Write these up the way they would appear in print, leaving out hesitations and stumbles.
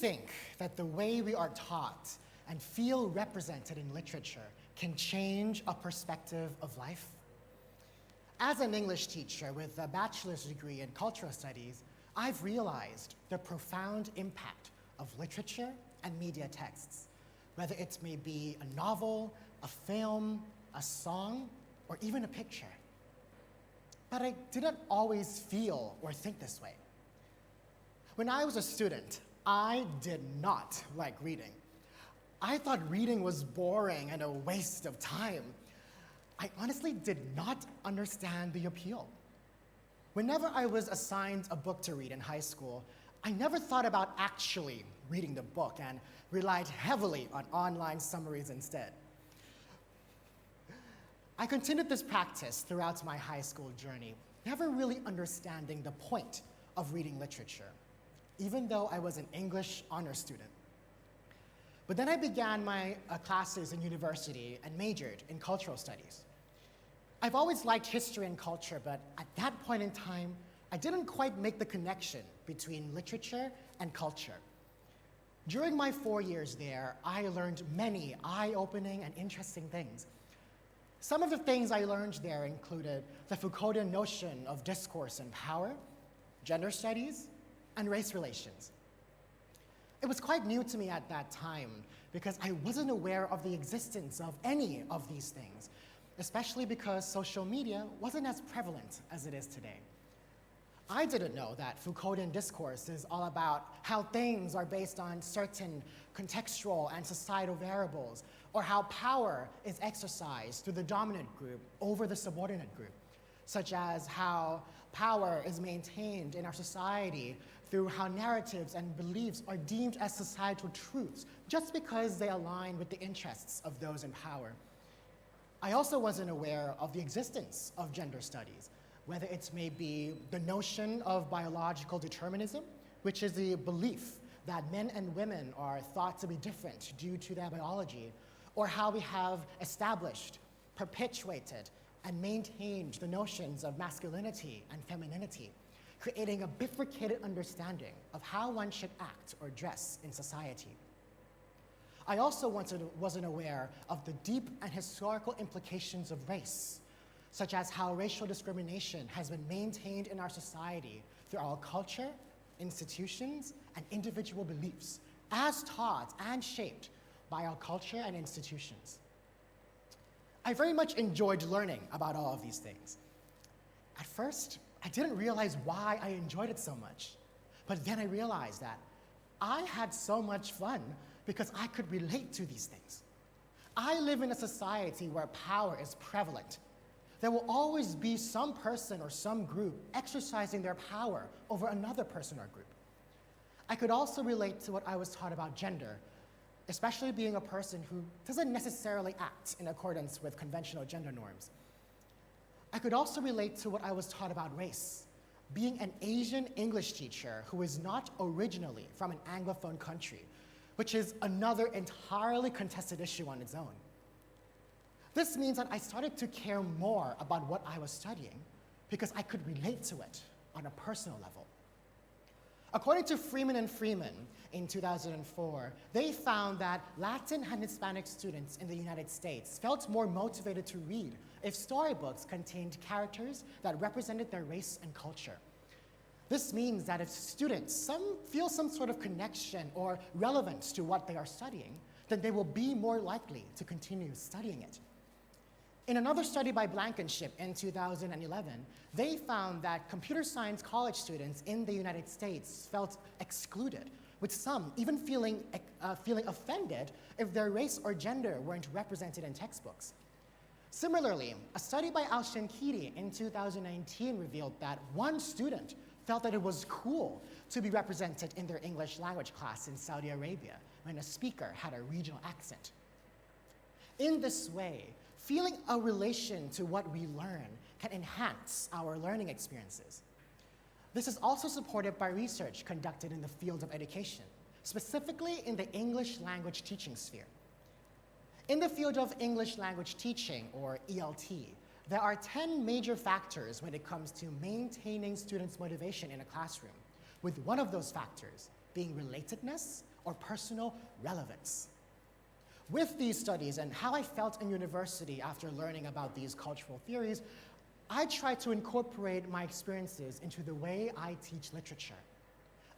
think that the way we are taught and feel represented in literature can change a perspective of life? As an English teacher with a bachelor's degree in cultural studies, I've realized the profound impact of literature and media texts, whether it may be a novel, a film, a song, or even a picture. But I didn't always feel or think this way. When I was a student, I did not like reading. I thought reading was boring and a waste of time. I honestly did not understand the appeal. Whenever I was assigned a book to read in high school, I never thought about actually reading the book and relied heavily on online summaries instead. I continued this practice throughout my high school journey, never really understanding the point of reading literature, even though I was an English honor student. But then I began my classes in university and majored in cultural studies. I've always liked history and culture, but at that point in time, I didn't quite make the connection between literature and culture. During my 4 years there, I learned many eye-opening and interesting things. Some of the things I learned there included the Foucauldian notion of discourse and power, gender studies, and race relations. It was quite new to me at that time because I wasn't aware of the existence of any of these things, especially because social media wasn't as prevalent as it is today. I didn't know that Foucauldian discourse is all about how things are based on certain contextual and societal variables, or how power is exercised through the dominant group over the subordinate group, such as how power is maintained in our society through how narratives and beliefs are deemed as societal truths just because they align with the interests of those in power. I also wasn't aware of the existence of gender studies, whether it may be the notion of biological determinism, which is the belief that men and women are thought to be different due to their biology, or how we have established, perpetuated, and maintained the notions of masculinity and femininity, creating a bifurcated understanding of how one should act or dress in society. I also wasn't aware of the deep and historical implications of race, such as how racial discrimination has been maintained in our society through our culture, institutions, and individual beliefs, as taught and shaped by our culture and institutions. I very much enjoyed learning about all of these things. At first, I didn't realize why I enjoyed it so much, but then I realized that I had so much fun because I could relate to these things. I live in a society where power is prevalent. There will always be some person or some group exercising their power over another person or group. I could also relate to what I was taught about gender, especially being a person who doesn't necessarily act in accordance with conventional gender norms. I could also relate to what I was taught about race, being an Asian English teacher who is not originally from an Anglophone country, which is another entirely contested issue on its own. This means that I started to care more about what I was studying because I could relate to it on a personal level. According to Freeman and Freeman in 2004, they found that Latin and Hispanic students in the United States felt more motivated to read if storybooks contained characters that represented their race and culture. This means that if students feel some sort of connection or relevance to what they are studying, then they will be more likely to continue studying it. In another study by Blankenship in 2011, they found that computer science college students in the United States felt excluded, with some even feeling offended if their race or gender weren't represented in textbooks. Similarly, a study by Al-Shankidi in 2019 revealed that one student felt that it was cool to be represented in their English language class in Saudi Arabia when a speaker had a regional accent. In this way, feeling a relation to what we learn can enhance our learning experiences. This is also supported by research conducted in the field of education, specifically in the English language teaching sphere. In the field of English language teaching, or ELT, there are 10 major factors when it comes to maintaining students' motivation in a classroom, with one of those factors being relatedness or personal relevance. With these studies and how I felt in university after learning about these cultural theories, I tried to incorporate my experiences into the way I teach literature.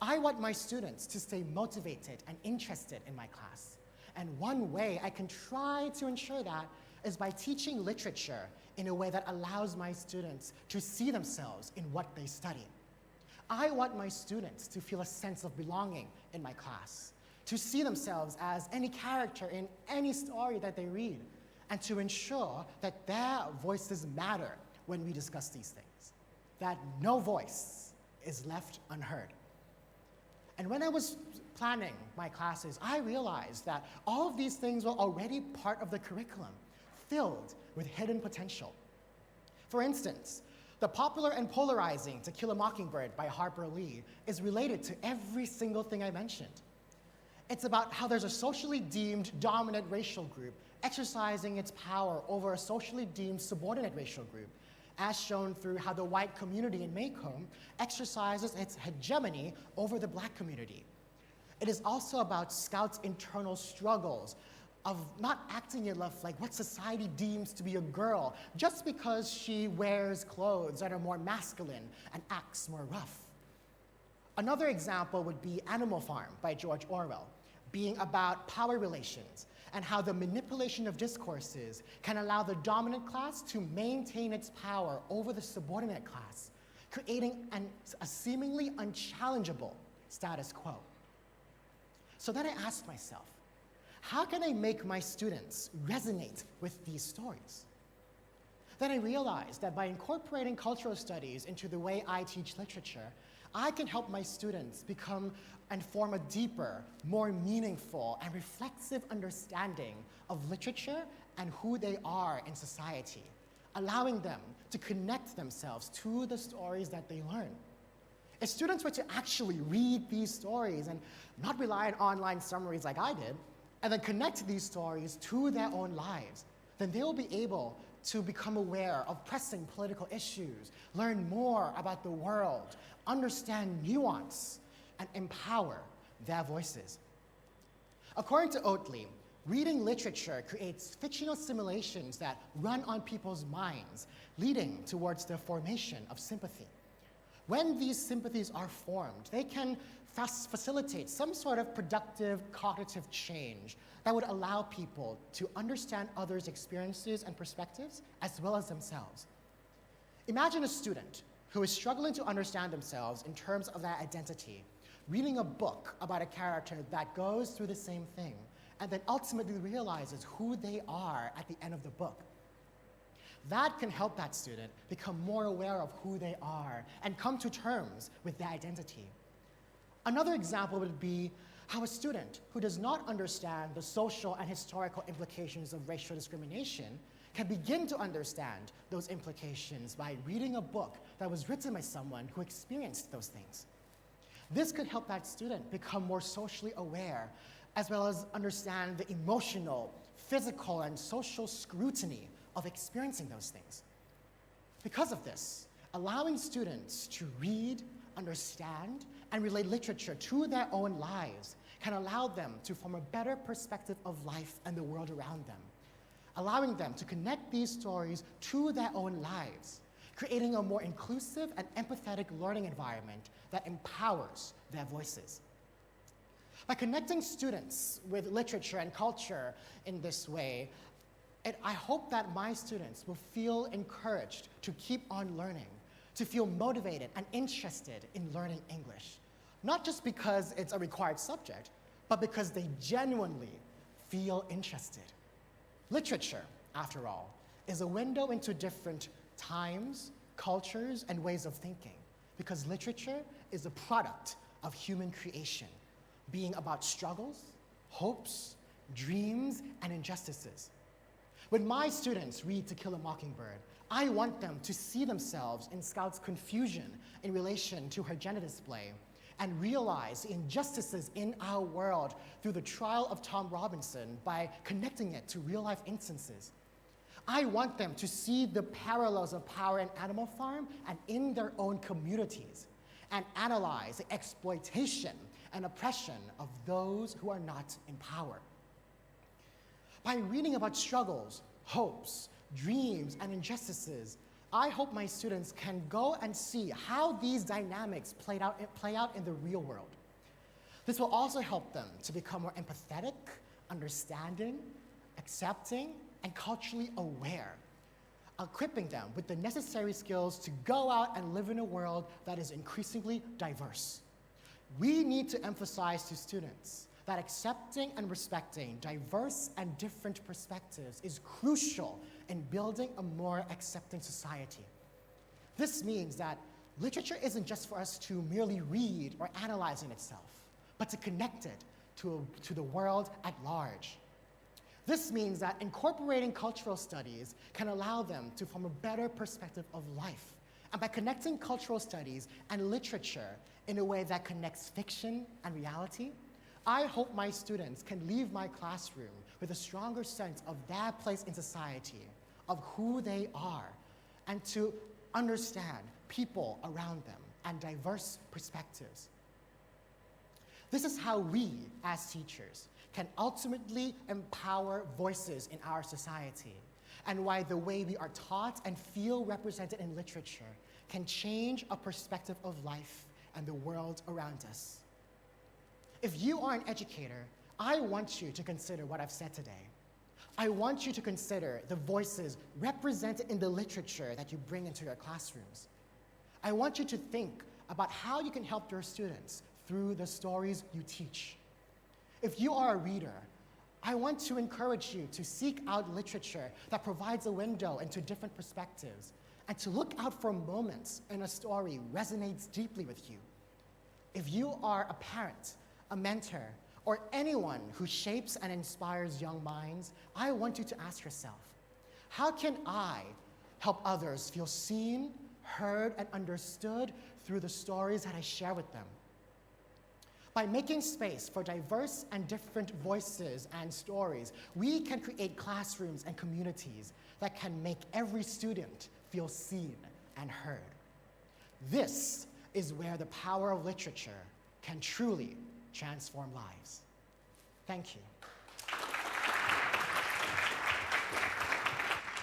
I want my students to stay motivated and interested in my class. And one way I can try to ensure that is by teaching literature in a way that allows my students to see themselves in what they study. I want my students to feel a sense of belonging in my class, to see themselves as any character in any story that they read, and to ensure that their voices matter when we discuss these things, that no voice is left unheard. And when I was planning my classes, I realized that all of these things were already part of the curriculum, filled with hidden potential. For instance, the popular and polarizing To Kill a Mockingbird by Harper Lee is related to every single thing I mentioned. It's about how there's a socially deemed dominant racial group exercising its power over a socially deemed subordinate racial group, as shown through how the white community in Macomb exercises its hegemony over the black community. It is also about Scout's internal struggles of not acting in love like what society deems to be a girl just because she wears clothes that are more masculine and acts more rough. Another example would be Animal Farm by George Orwell, being about power relations and how the manipulation of discourses can allow the dominant class to maintain its power over the subordinate class, creating a seemingly unchallengeable status quo. So then I asked myself, how can I make my students resonate with these stories? Then I realized that by incorporating cultural studies into the way I teach literature, I can help my students become and form a deeper, more meaningful, and reflexive understanding of literature and who they are in society, allowing them to connect themselves to the stories that they learn. If students were to actually read these stories and not rely on online summaries like I did, and then connect these stories to their own lives, then they will be able to become aware of pressing political issues, learn more about the world, understand nuance, and empower their voices. According to Oatley, reading literature creates fictional simulations that run on people's minds, leading towards the formation of sympathy. When these sympathies are formed, they can facilitate some sort of productive cognitive change that would allow people to understand others' experiences and perspectives as well as themselves. Imagine a student who is struggling to understand themselves in terms of their identity, reading a book about a character that goes through the same thing and then ultimately realizes who they are at the end of the book. That can help that student become more aware of who they are and come to terms with their identity. Another example would be how a student who does not understand the social and historical implications of racial discrimination can begin to understand those implications by reading a book that was written by someone who experienced those things. This could help that student become more socially aware, as well as understand the emotional, physical, and social scrutiny of experiencing those things. Because of this, allowing students to read, understand, and relate literature to their own lives can allow them to form a better perspective of life and the world around them, allowing them to connect these stories to their own lives, creating a more inclusive and empathetic learning environment that empowers their voices. By connecting students with literature and culture in this way, I hope that my students will feel encouraged to keep on learning, to feel motivated and interested in learning English, not just because it's a required subject, but because they genuinely feel interested. Literature, after all, is a window into different times, cultures, and ways of thinking, because literature is a product of human creation, being about struggles, hopes, dreams, and injustices. When my students read To Kill a Mockingbird, I want them to see themselves in Scout's confusion in relation to her gender display and realize the injustices in our world through the trial of Tom Robinson by connecting it to real-life instances. I want them to see the parallels of power in Animal Farm and in their own communities and analyze the exploitation and oppression of those who are not in power. By reading about struggles, hopes, dreams, and injustices, I hope my students can go and see how these dynamics play out in the real world. This will also help them to become more empathetic, understanding, accepting, and culturally aware, equipping them with the necessary skills to go out and live in a world that is increasingly diverse. We need to emphasize to students that accepting and respecting diverse and different perspectives is crucial in building a more accepting society. This means that literature isn't just for us to merely read or analyze in itself, but to connect it to the world at large. This means that incorporating cultural studies can allow them to form a better perspective of life. And by connecting cultural studies and literature in a way that connects fiction and reality, I hope my students can leave my classroom with a stronger sense of their place in society, of who they are, and to understand people around them and diverse perspectives. This is how we, as teachers, can ultimately empower voices in our society, and why the way we are taught and feel represented in literature can change a perspective of life and the world around us. If you are an educator, I want you to consider what I've said today. I want you to consider the voices represented in the literature that you bring into your classrooms. I want you to think about how you can help your students through the stories you teach. If you are a reader, I want to encourage you to seek out literature that provides a window into different perspectives, and to look out for moments in a story resonates deeply with you. If you are a parent, a mentor, or anyone who shapes and inspires young minds, I want you to ask yourself, how can I help others feel seen, heard, and understood through the stories that I share with them? By making space for diverse and different voices and stories, we can create classrooms and communities that can make every student feel seen and heard. This is where the power of literature can truly transform lives. Thank you.